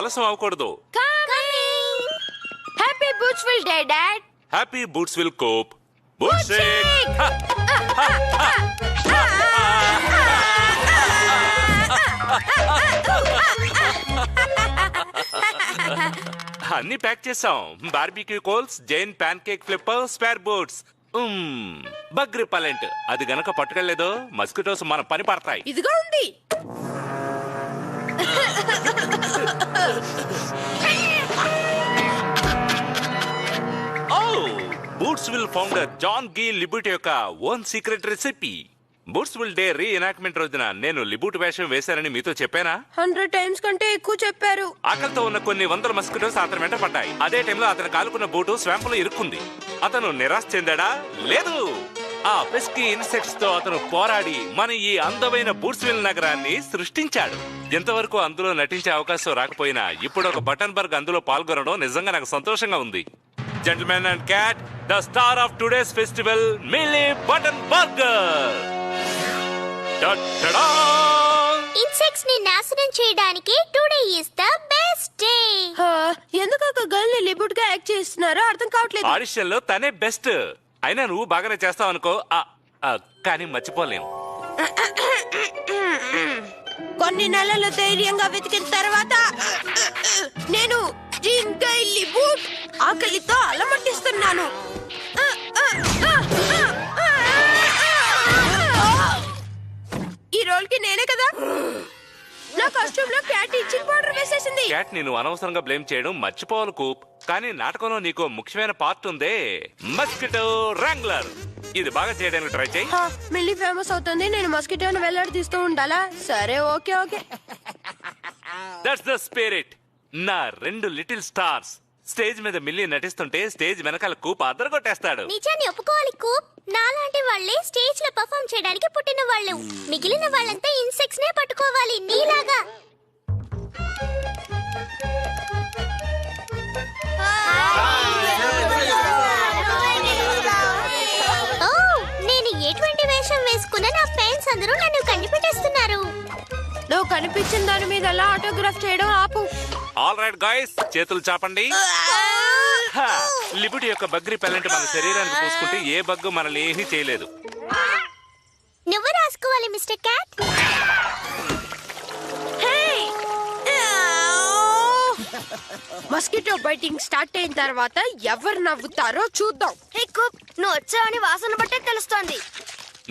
ఆలస్యం అవ్వకూడదు. హ్యాపీ బూట్స్విల్ డే డాడ్. హ్యాపీ బూట్స్విల్ కోప్. బూట్ షేక్. అన్ని ప్యాక్ చేసాం. బార్బిక్యూ కోల్స్, జైన్ pancake flipper, spare boots, bug repellent. అది గనక పట్టుకెళ్లేదో మస్కిటోస్ మన పని పడతాయి. ఇదిగో ఉంది. బూట్స్విల్ ఫౌండర్ జాన్ గి లిబూట్ యొక్క ఓన్ సీక్రెట్ రెసిపీ. బూట్స్విల్ డే రీఎనాక్ట్మెంట్ రోజున నేను లిబూట్ వేషం వేశానని మీతో చెప్పానా? 100 times కంటే ఎక్కువ చెప్పారు. ఆకలితో ఉన్న కొన్ని వందల మస్కిటోస్ అతని వెంట పడ్డాయి. అదే టైంలో అతను కాలుకున్న బూటు స్వాంపులో ఇరుక్కుంది. అతను నిరాశ చెందాడా? లేదు. ఆ పెస్కీ ఇన్సెక్ట్స్ తో అతను పోరాడి మన ఈ అందమైన బూట్స్విల్ నగరాన్ని సృష్టించాడు. ఎంతవరకు అందులో నటించే అవకాశం రాకపోయినా ఇప్పుడు ఒక బటన్బర్గ్ అందులో పాల్గొనడం నిజంగా నాకు సంతోషంగా ఉంది. Gentlemen and cat, the star of today's festival, Millie Buttonburger. Ta-da! Insects ని నాశనం చేయడానికి today is the best day. ఎందుకు ఒక గర్ల్ ని లిబుట్ గా యాక్ట్ చేస్తున్నారో అర్థం కావట్లేదు. ఆడిషన్ లో తనే బెస్ట్. అయినా నువ్వు బాగానే చేస్తావు అనుకో. కానీ మర్చిపోలేం. కొన్ని నెలలు ధైర్యంగా వెతికిన తర్వాత నేను జీన్ గై లిబుట్ ఆకలితో అలమటిస్తున్నాను. ఈ రోల్ కి నేనే కదా. నా కాస్ట్యూమ్ లో క్యాట్ ఇచ్చింగ్ పౌడర్ వేసేసింది. క్యాట్ ని నువ్వు అనవసరంగా బ్లేమ్ చేయడం మర్చిపోవాలి కూప్. కానీ నాటకంలో నీకు ముఖ్యమైన పార్ట్ ఉందే, మస్కిటో ర్యాంగ్లర్. ఇది బాగా చేయడానికి ట్రై చేయి. మిల్లీ ఫేమస్ అవుతుంది, నేను మస్కిటోని వెళ్లాడి ఉండాలా? సరే, okay okay. That's the spirit. నా 2 లిటిల్ స్టార్స్. స్టేజ్ మీద మిల్లీ నటిస్తుంటే స్టేజ్ వెనకాల కూప్ అదరగొట్టేస్తాడు. నిజాన్ని ఒప్పుకోవాలి కూప్. నాలాంటి వాళ్ళే స్టేజ్ లో పర్ఫార్మ్ చేయడానికి పుట్టిన వాళ్ళు. మిగిలిన వాళ్ళంతా ఇన్సెక్ట్స్ నే పట్టుకోవాలి నీలాగా. నేను ఎటువంటి వేషం వేసుకున్నా నా ఫ్యాన్స్ అందరూ నన్ను కనిపెట్టేస్తున్నారు. నువ్వు కనిపించిన దాని మీద ఎలా ఆటోగ్రాఫ్ చేయడం ఆపు. ఆల్ రైట్ గాయ్స్, చేతులు చాపండి. లిబుట్ యొక్క బగ్ రిపెలెంట్ మన శరీరానికి పూసుకుంటే ఏ బగ్గు మనల్ని ఏమీ చేయలేదు. నువ్వు రాసుకోవాలి mister cat. Mosquito biting start అయిన తర్వాత ఎవరు నవ్వుతారో చూద్దాం. నువ్వు వచ్చావని వాసన బట్టే తెలుస్తోంది.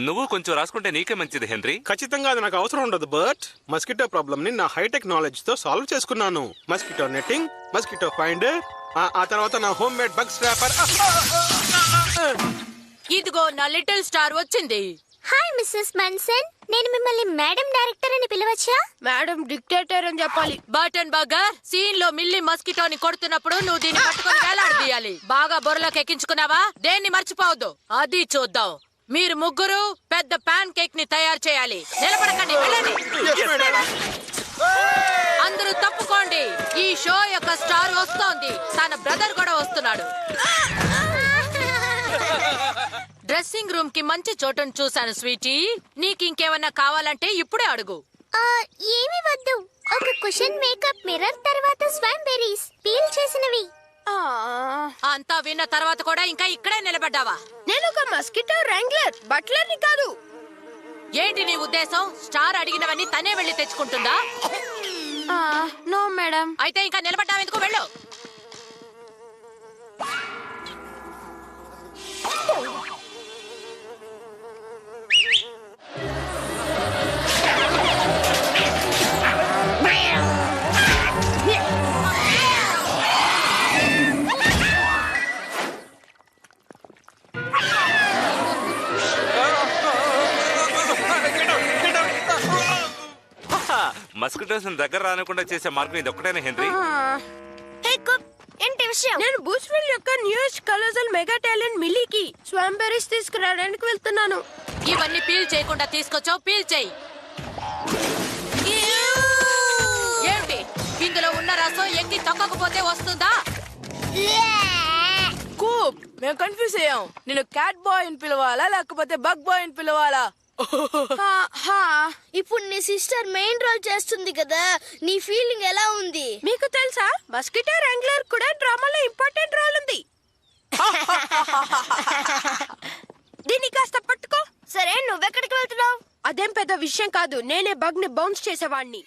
నువ్వు కొంచెం రాసుకుంటే నీకే మంచిది హెన్రీ. ఖచ్చితంగా అది నాకు అవసరం ఉండదు బట్ మస్కిటో ప్రాబ్లమ్ ని నా హైటెక్ నాలెడ్జ్ తో సాల్వ్ చేసుకున్నాను. మస్కిటో నెట్టింగ్, మస్కిటో ఫైండర్, ఆ తర్వాత నా హోమ్ మేడ్ బగ్ స్ట్రాపర్. ఇదిగో నా లిటిల్ స్టార్ వచ్చింది. హాయ్ మిస్సెస్ మన్సన్, నేను మిమ్మల్ని మేడం డైరెక్టర్ అని పిలవచ్చా? మేడం డిక్టేటర్ అని చెప్పాలి. బటన్ బర్గర్ సీన్ లో మిల్లీ మస్కిటోని కొడుతున్నప్పుడు నువ్వు దీన్ని పట్టుకొని వేలాడదీయాలి. బాగా బొరలోకి ఎక్కించుకున్నావా? దేన్ని మర్చిపోవద్దు. అది చూద్దాం. మీరు ముగ్గురు పెద్ద పాన్ కేక్ ని తయారు చేయాలి. నిలబడకండి, వెళ్ళండి. అందరూ తప్పుకోండి. ఈ షో యొక్క స్టార్ వస్తోంది. తన బ్రదర్ కూడా వస్తున్నాడు. డ్రెస్సింగ్ రూమ్ కి మంచి చోటును చూశాను స్వీటీ. నీకు ఇంకేమన్నా కావాలంటే ఇప్పుడే అడుగు. ఏమి వద్దు. ఒక కుషన్ మేకప్ మిర్రర్, తర్వాత స్వామ్ బెర్రీస్ పీల్ చేసినవి. అంతా విన్న తర్వాత కూడా ఇంకా ఇక్కడే నిలబడ్డావా? నేను ఒక మస్కిటో ర్యాంగ్లర్, బట్లర్ ని కాదు. ఏంటి నీ ఉద్దేశం? స్టార్ అడిగినవన్నీ తనే వెళ్ళి తెచ్చుకుంటుందా? No madam. అయితే ఇంకా నిలబడ్డావు ఎందుకు? వెళ్ళు. మస్కిటోస్ దగ్గర రానకుండా చేసే మార్గం ఇది ఒక్కటేనా హెన్రీ? ఏంటి విషయం? నేను బూట్స్విల్ యొక్క న్యూయెస్ట్ కలర్సల్ మెగా టాలెంట్ మిల్లీకి స్వామ్ బెర్రీస్ తీసుకురావడానికి వెళ్తున్నాను. ఇవన్నీ పీల్ చేయకుండా తీసుకొచ్చావు, పీల్ చేయి. ఏంటి ఇందులో ఉన్న రసం ఎక్కి తొక్కకపోతే వస్తుందా? కూప్, మేము కన్ఫ్యూజ్ అయ్యాం. నేను క్యాట్ బాయ్ అని పిలవాలా లేకపోతే బగ్ బాయ్ అని పిలవాలా? ఇప్పుడు నీ సిస్టర్ మెయిన్ రోల్ చేస్తుంది కదా, నీ ఫీలింగ్ ఎలా ఉంది? మీకు తెలుసా మస్కిటో ర్యాంగ్లర్ కూడా డ్రామాలో ఇంపార్టెంట్ రోల్ ఉంది. దీన్ని కాస్త పట్టుకో. సరే, నువ్వెక్కడికి వెళ్తున్నావు? అదేం పెద్ద విషయం కాదు, నేనే బగ్ ని బౌన్స్ చేసేవాడిని.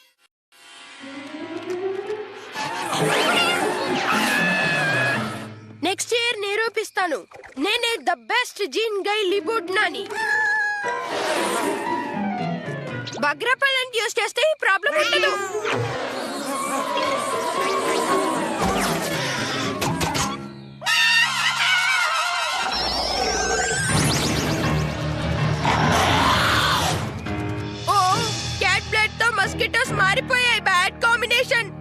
నెక్స్ట్ ఇయర్ నిరూపిస్తాను నేనే ద బెస్ట్ జీన్ గై లిబుడ్ నాని. బగ్ రెపెలెంట్ యూస్ చేస్తే ఈ ప్రాబ్లం ఉండదు. ఓ, క్యాట్ బ్లడ్ తో మస్కిటోస్ మారిపోయాయి. Bad combination.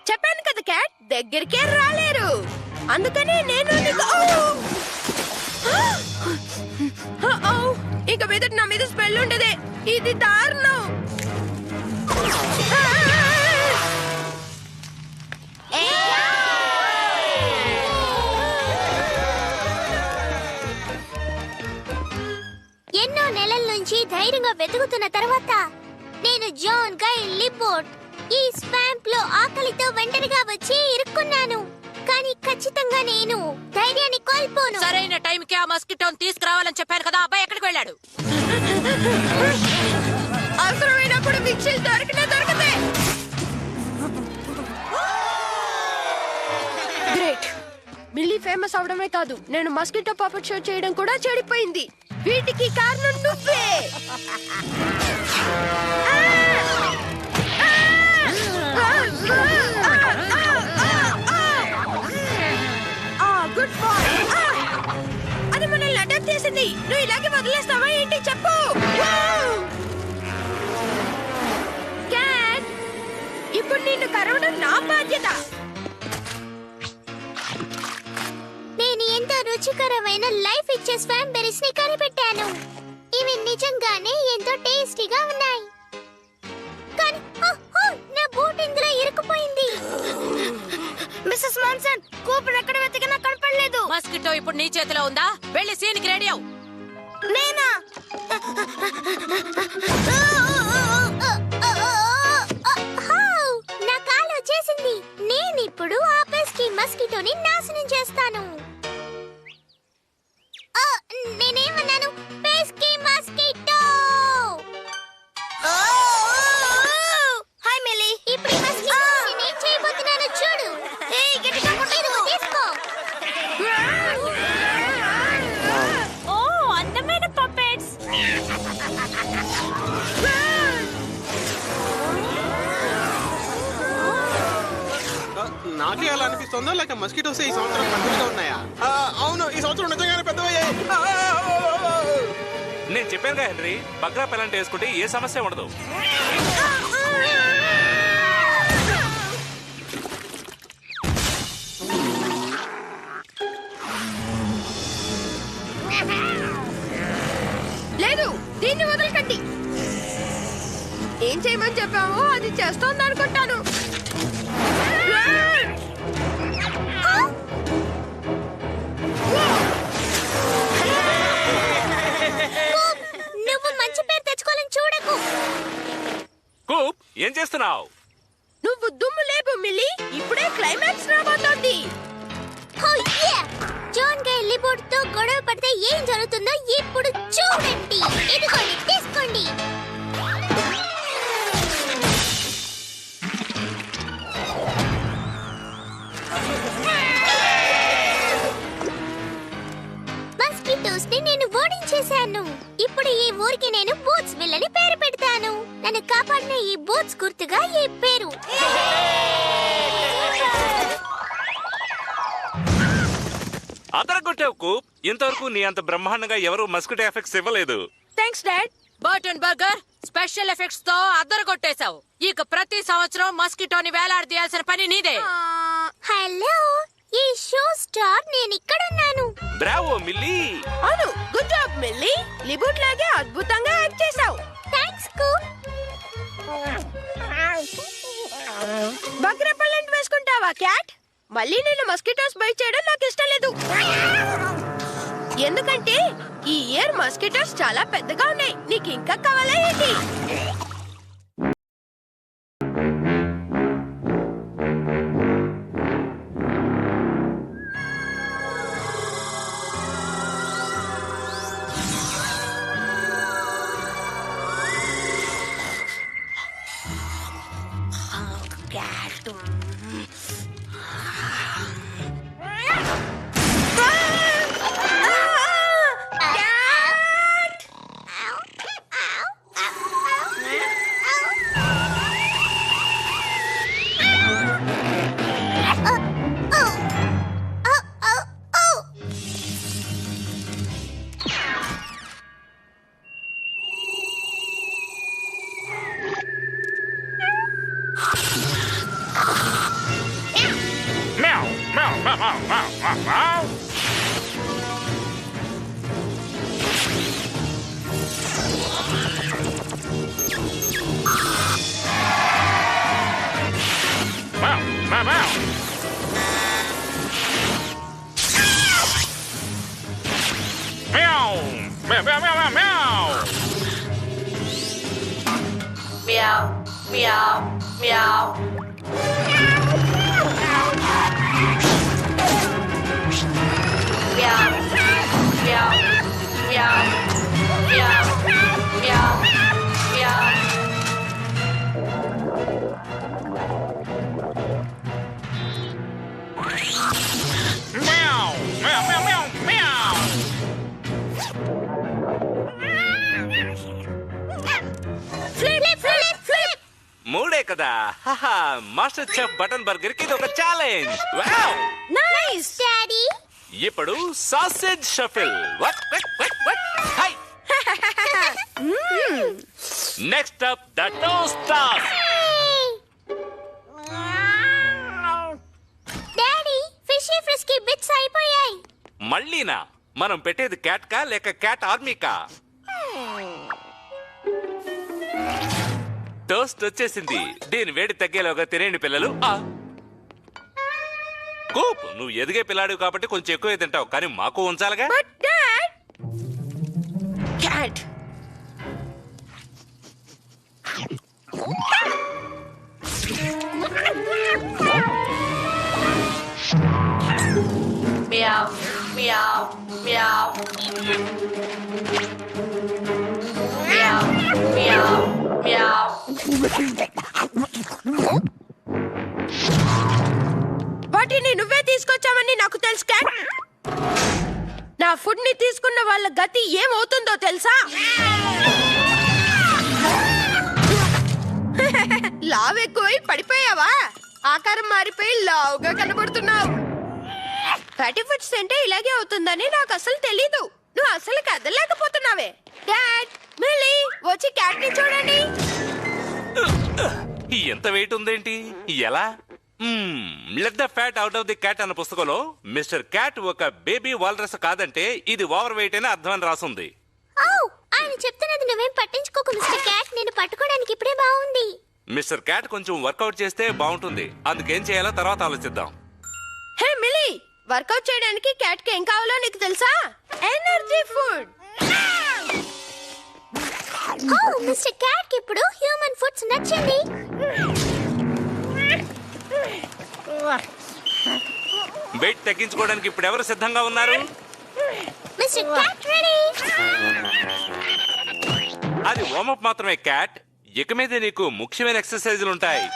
చెప్పాను కదా క్యాట్ దగ్గరికే రాలేరు, అందుకని నేను ఇక మీద నా మీద స్మెల్ ఉండదే. ఇది దారుణం. ఎన్నో నెలల నుంచి ధైర్యంగా వెతుకుతున్న తర్వాత నేను జాన్ గై లిబోర్డ్ ఈ స్వాంప్ లో ఆకలితో ఒంటరిగా వచ్చి ఇరుక్కున్నాను. కానీ ఖచ్చితంగా నేను ధైర్యాన్ని కోల్పోను. సరైన టైంకి ఆ మస్కిటోని తీసుకురావాలని చెప్పాను కదా. అబ్బాయి ఎక్కడికి వెళ్ళాడు? అవసరమైనప్పుడు మిక్సీలు దొరకదే. గ్రేట్. మిల్లీ ఫేమస్ అవడమే కాదు, నేను మస్కిటో పపట్ షో చేయడం కూడా చెడిపోయింది. వీటికి కారణం నువ్వే. Good boy. అది మనల్ని అటాక్ చేసింది. నువ్వు ఇలాగే వదిలేస్తావా ఏంటి చెప్పు. క్యాట్, ఇప్పుడు నిన్ను కరవడం నా బాధ్యత. నేను ఎంతో రుచికరమైన లైఫ్ ఇచ్చే స్వాంప్ బెర్రీస్ ని కనిపెట్టాను. ఇవి నిజంగానే ఎంతో టేస్టీగా ఉన్నాయి. కానీ నా బూట్ ఇందులో ఇరుక్కుపోయింది. మిస్సెస్ మాన్సన్, కూపర్ ఎక్కడ వెతికినా కనపడలేదు. మస్కిటో ఇప్పుడు నీ చేతిలో ఉందా? వెళ్ళి సీన్ కి రెడీ అవ్వు. నేనా? నా కాలు వచ్చేసింది. నేనిప్పుడు ఆ పెస్కీ మస్కిటోని నాశనం చేస్తాను. నేనేమన్నాను? పెస్కీ మస్కిటో. Hi milli. ఇప్పుడు ఈ మస్కిటోని నేను చేయబోతున్నాను చూడు. గట్టిగా కొట్టేది తీసుకో. ఓ, అందమైన పపెట్స్. నాకే అలా అనిపిస్తుందా లేక మస్కిటోస్ ఈ సంవత్సరం పెద్దగా ఉన్నాయా? అవును, ఈ సంవత్సరం నిజంగానే పెద్దవయ్యాయి. నేను చెప్పానుగా హెన్రీ, బగ్ రెపెలెంట్ వేసుకుంటే ఏ సమస్య ఉండదు. లేదు, దీన్ని వదలకండి. ఏం చేయమని చెప్పావో అది చేస్తోంది అనుకుంటాను. నువ్వు మంచి పేరు తెచ్చుకోవాలని చూడకు. కూప్, ఏం చేస్తున్నావు? నువ్వు దుమ్ము లేపు మిల్లీ, ఇప్పుడే క్లైమాక్స్ రాబోతోంది. జాన్ గై లిబోర్డ్ తో గొడవ పడితే ఏం జరుగుతుందో ఇప్పుడు చూడండి. ఇదిగోండి, తీసుకోండి. మస్కిటోస్ ని నేను ఓడించేశాను. ఇప్పుడు ఈ ఊరికి నేను బూట్స్ విల్లని పేరు పెడతాను. నన్ను కాపాడిన ఈ బూట్స్ గుర్తుగా ఈ పేరు. అదరగొట్టావు కూప్. ఇంతవరకు నీ అంత బ్రహ్మాండంగా ఎవరు మస్కిటో ఎఫెక్ట్స్ ఇవ్వలేదు. Thanks dad. Burton burger special effects తో అద్దరు కొట్టేశావు. ఇక ప్రతి సంవత్సరం మస్కిటోని వేలాడదీయాల్సిన పని నీదే. హలో, ఈ షో స్టార్ నేను ఇక్కడున్నాను. Bravo Millie. అవును, గుడ్ జాబ్ మిల్లీ. లిబుట్ లాగే అద్భుతంగా యాక్ట్ చేశావు. థాంక్స్ కు. బగ్ రెపెల్లెంట్ వేసుకుంటావా క్యాట్? మళ్ళీ నేను మస్కిటోస్ బైట్ చేయడం నాకు ఇష్టం లేదు. ఎందుకంటే ఈ ఇయర్ మస్కిటోస్ చాలా పెద్దగా ఉన్నాయి. నీకు ఇంకా కావాలా ఏంటి? Meow, meow, meow, meow, meow, meow, meow. Meow, meow, meow. Meow, meow, meow, meow, meow, meow. Meow, meow, meow. Meow, meow, meow, meow, meow, meow. Meow, meow, meow, meow, meow. Flip flip flip. మూడే కదా. హహా, master chef button burger కి ఇది ఒక ఛాలెంజ్. Wow! Nice daddy. ఇప్పుడు sausage shuffle. What what what what. Hi. Next up the toast toss. Daddy, fishy frisky bits అయిపోయాయి. మళ్ళీనా? మనం పెట్టేది క్యాట్ కా లేక క్యాట్ ఆర్మీకా? టోస్ట్ వచ్చేసింది. దీని వేడి తగ్గేలోగా తినేయండి పిల్లలు. కూప్, నువ్వు ఎదిగే పిల్లాడు కాబట్టి కొంచెం ఎక్కువ తింటావు, కానీ మాకు ఉంచాలిగా. But Dad! Cat! Meow, meow, meow. Meow, meow, meow. వాటిని నువ్వే తీసుకొచ్చావని నాకు తెలుసు క్యాట్. నా ఫుడ్ ని తీసుకున్న వాళ్ళ గతి ఏమవుతుందో తెలుసా? లావు ఎక్కువై పడిపోయావా? ఆకారం మారిపోయి లావుగా కనబడుతున్నావు. ఫ్యాటీ ఫుడ్స్ అంటే ఇలాగే అవుతుందని నాకు అసలు తెలీదు. నువ్వు అసలు కదలేకపోతున్నావే. డాడ్, మిల్లీ, వచ్చి క్యాట్ ని చూడండి. ఎంత వెయిట్ ఉందేంటి? ఎలా? Let the fat out of the cat అన్న పుస్తకంలో మిస్టర్ క్యాట్ ఒక బేబీ వాల్రస్ కాదంటే ఇది ఓవర్ వెయిట్ అని అర్థం అని రాసుంది. ఆయన చెప్తున్నది నువ్వేం పట్టించుకోకు మిస్టర్ క్యాట్. నేను పట్టుకోవడానికి ఇప్పుడే బాగుంది. మిస్టర్ క్యాట్ కొంచెం వర్కౌట్ చేస్తే బాగుంటుంది. అందుకేం చేయాలో తర్వాత ఆలోచిద్దాం. హే మిల్లీ, వర్కౌట్ చేయడానికి క్యాట్ కి ఏం కావాలో నీకు తెలుసా? Energy food. మిస్టర్ క్యాట్ కి ఇప్పుడు హ్యూమన్ ఫుడ్స్ నచ్చింది. వెయిట్ తగ్గించుకోవడానికి ఇప్పుడు ఎవరు సిద్ధంగా ఉన్నారు? Mister cat ready. అది వార్మప్ మాత్రమే క్యాట్. ఇక మీద నీకు ముఖ్యమైన ఎక్సర్సైజులు ఉంటాయి.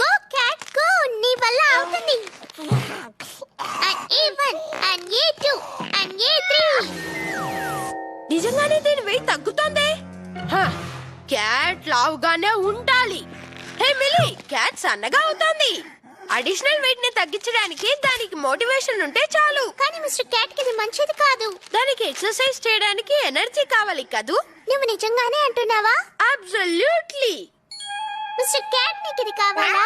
గో క్యాట్ గో, నీ వల్ల అవుతుంది. And A1 and A2 and A3. నిజంగానే దీని వెయిట్ తగ్గుతోంది. క్యాట్ లావుగానే ఉండాలి. హే మిల్లీ, క్యాట్ సన్నగా అవుతోంది. అడిషనల్ వెయిట్ ని తగ్గించడానికి దానికి మోటివేషన్ ఉంటే చాలు. కానీ మిస్టర్ క్యాట్ కి ఇది మంచిది కాదు. దానికి ఎక్సర్సైజ్ చేయడానికి ఎనర్జీ కావాలి కదూ. నువ్వు నిజంగానే అంటున్నావా? అబ్సల్యూట్లీ. మిస్టర్ క్యాట్ నీకు ఇది కావాలా?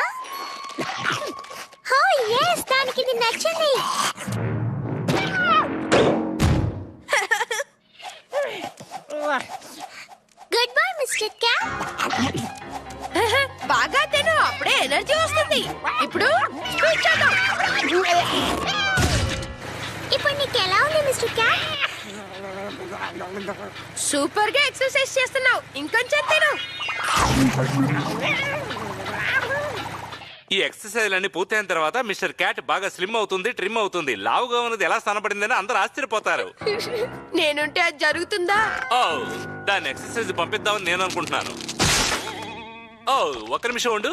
ఓ yes, దానికి ఇది నచ్చింది. Good bye mister cat. బాగా తిను, అప్పుడే ఎనర్జీ వస్తుంది. ఇప్పుడు స్పీడ్ చేద్దాం. ఇప్పుడు నీకు ఎలా ఉంది మిస్టర్ క్యాట్? సూపర్ గా ఎక్సర్సైజ్ చేస్తున్నావు. ఇంకొంచెం తిను. ఈ ఎక్సర్సైజ్ అన్ని పూర్తయిన తర్వాత మిస్టర్ క్యాట్ బాగా స్లిమ్ అవుతుంది, ట్రిమ్ అవుతుంది. లావుగా ఉన్నది ఎలా స్థానపడిందని అందరూ ఆశ్చర్యపోతారు. నేనుంటే అది జరుగుతుందా? ఓ, దాన్ని ఎక్సర్సైజ్ పంపిద్దామని నేను అనుకుంటున్నాను. ఓ, ఒక్క నిమిషం ఉండు.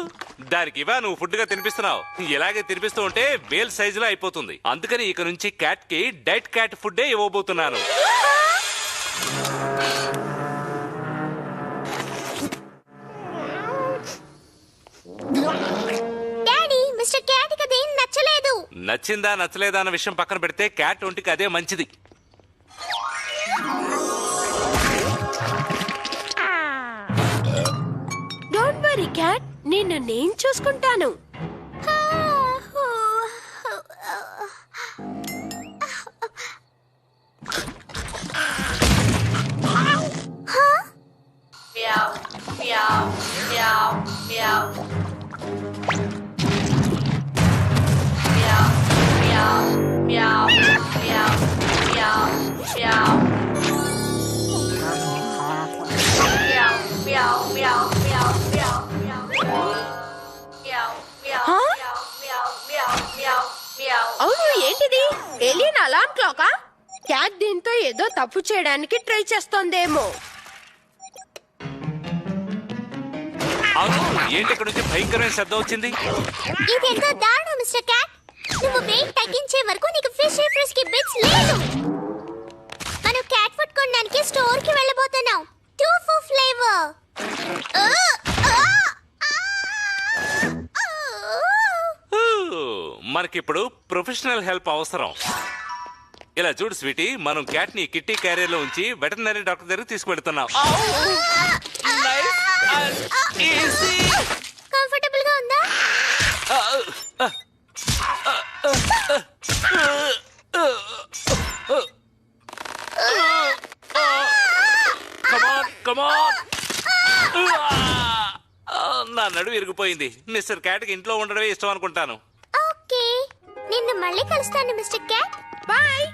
దానికి ఇవా నువ్వు ఫుడ్ గా తినిపిస్తున్నావు. ఇలాగే తినిపిస్తూ ఉంటే వేల్ సైజులో అయిపోతుంది. అందుకని ఇక నుంచి క్యాట్ కి డైట్ క్యాట్ ఫుడ్డే ఇవ్వబోతున్నాను. డాడీ, మిస్టర్ క్యాట్ కి అదేం నచ్చలేదు. నచ్చిందా నచ్చలేదా అన్న విషయం పక్కన పెడితే క్యాట్ ఒంటికి అదే మంచిది. డోంట్ వరీ క్యాట్, నేను చూసుకుంటాను. అవును, ఏంటిది? Alien alarm క్లాకా? క్యాట్ దీంతో ఏదో తప్పు చేయడానికి ట్రై చేస్తోందేమో. అవును, ఏంటి ఇక్కడ నుంచి భయంకరమైన శబ్దం వచ్చింది? ఇదెంతో దారుణం మిస్టర్ క్యాట్. నువ్వు వెయిట్ తగ్గించే వరకు నీకు ఫిష్ ఫ్రెష్ కి బిట్స్ లేదు. మనం క్యాట్ ఫుడ్ కొనడానికి స్టోర్ కి వెళ్ళబోతున్నాం. Tofu flavour. మనకిప్పుడు ప్రొఫెషనల్ హెల్ప్ అవసరం. ఇలా చూడు స్వీటీ, మనం క్యాట్ ని కిట్టి క్యారియర్ లో ఉంచి వెటర్నరీ డాక్టర్ దగ్గరికి తీసుకువెళ్తున్నాం. కంఫర్టబుల్ గా ఉందా? నా నడుము ఇరిగిపోయింది. మిస్టర్ క్యాట్ కి ఇంట్లో ఉండడమే ఇష్టం అనుకుంటాను. ఓకే, నిన్ను మళ్ళీ కలుస్తాను మిస్టర్ క్యాట్. బాయ్.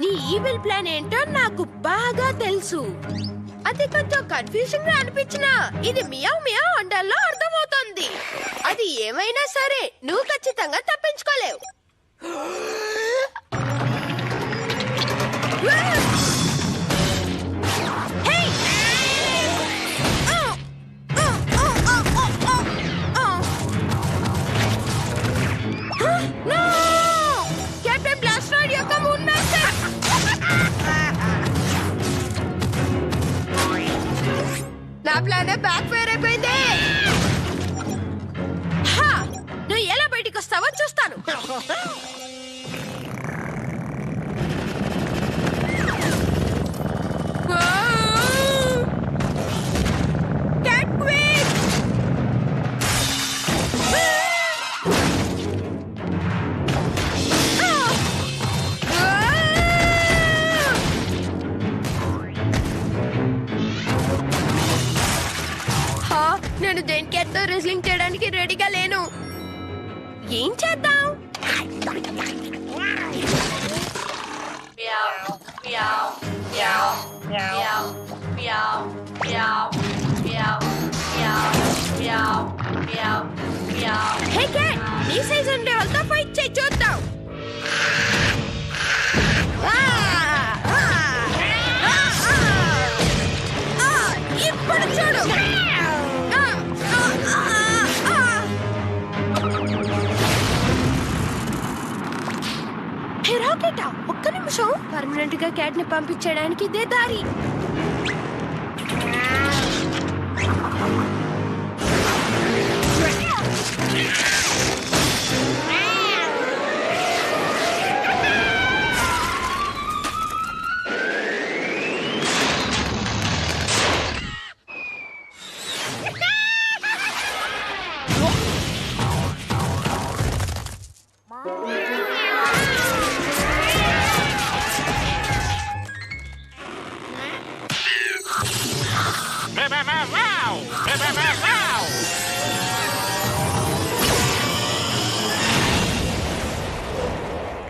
నీ ఈవిల్ ప్లాన్ ఏంటో నాకు బాగా తెలుసు. అది కొంచెం కన్ఫ్యూజింగ్ గా అనిపించినా ఇది మియావ్ మియావ్ అండాల్లో అర్థమవుతోంది. అది ఏమైనా సరే నువ్వు ఖచ్చితంగా తప్పించుకోలేవు. కెప్టెన్ బ్లాస్ట్రాయిడ్ యొక్క మూన్ మెసేజ్. నా ప్లాన్ బ్యాక్ ఫైర్ అయిపోయింది. నువ్వు ఎలా బయటికి వస్తావో చూస్తాను. Cat Queen! నేను దేనికి ఎంతో రెజ్లింగ్ చేయడానికి రెడీగా లేను. ఏం చేద్దాం? హే క్యాట్, నీ సైజ్ ఉండే వాళ్ళతో ఫైట్ చేయి చూద్దాం. ఇప్పుడు చూడు. హే రాకెటా, ఒక్క నిమిషం. పర్మనెంట్ గా క్యాట్ ని పంపించడానికి ఇదే దారి.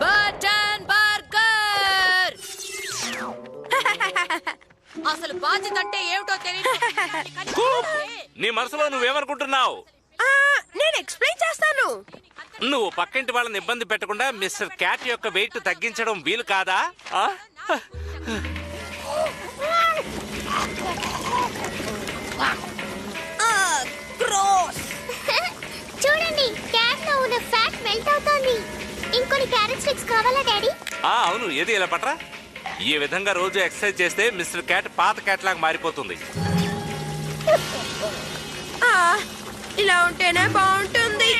బటన్ బర్గర్ అసలు బాధ్యత అంటే ఏమిటో తెలియదు. నీ మనసులో నువ్వేమనుకుంటున్నావు? నేను ఎక్స్ప్లెయిన్ చేస్తాను. నువ్వు పక్కింటి వాళ్ళని ఇబ్బంది పెట్టకుండా మిస్టర్ క్యాట్ యొక్క వెయిట్ తగ్గించడం వీలు కాదా? ఆ? చూడండి, క్యాట్ లో ఉన్న ఫ్యాట్ మెల్ట్ అవుతోంది. ఇంకొన్ని క్యారెట్ స్టిక్స్ కావాలా డాడీ? అవును, ఏది ఇలా పట్రా. ఈ విధంగా రోజు ఎక్సర్సైజ్ చేస్తే మిస్టర్ క్యాట్ పాత క్యాట్ లాగా మారిపోతుంది. ఇలా ఉంటేనే బాగుంటుంది.